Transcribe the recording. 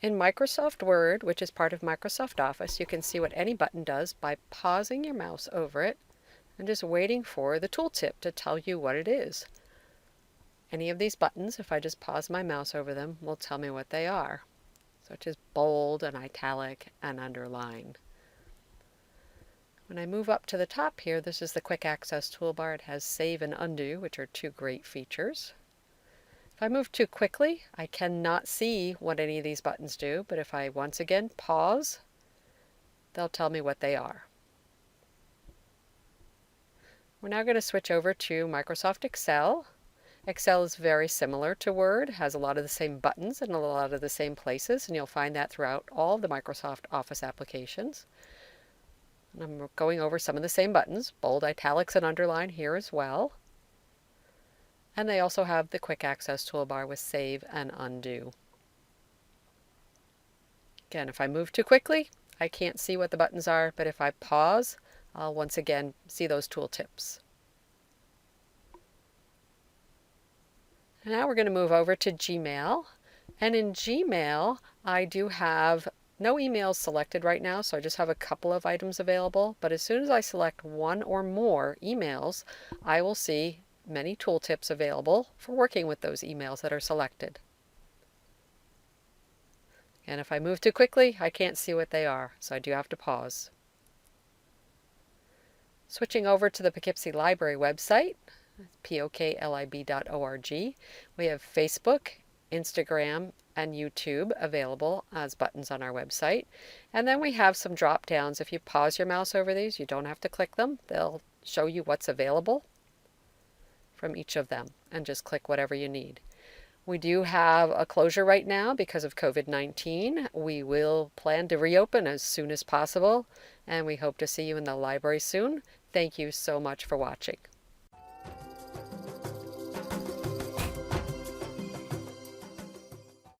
In Microsoft Word, which is part of Microsoft Office, you can see what any button does by pausing your mouse over it and just waiting for the tooltip to tell you what it is. Any of these buttons, if I just pause my mouse over them, will tell me what they are, such as bold and italic and underline. When I move up to the top here, this is the quick access toolbar. It has save and undo, which are two great features. If I move too quickly, I cannot see what any of these buttons do, but if I once again pause, they'll tell me what they are. We're now going to switch over to Microsoft Excel. Excel is very similar to Word, has a lot of the same buttons and a lot of the same places, and you'll find that throughout all the Microsoft Office applications. And I'm going over some of the same buttons, bold, italics, and underline here as well. And they also have the quick access toolbar with save and undo. Again, if I move too quickly, I can't see what the buttons are, but if I pause, I'll once again see those tooltips. And now we're going to move over to Gmail. And in Gmail, I do have no emails selected right now, so I just have a couple of items available. But as soon as I select one or more emails, I will see many tooltips available for working with those emails that are selected. And if I move too quickly, I can't see what they are, so I do have to pause. Switching over to the Poughkeepsie Library website, pouklib.org, we have Facebook, Instagram, and YouTube available as buttons on our website. And then we have some drop downs. If you pause your mouse over these, you don't have to click them. They'll show you what's available from each of them, and just click whatever you need. We do have a closure right now because of COVID-19. We will plan to reopen as soon as possible, and we hope to see you in the library soon. Thank you so much for watching.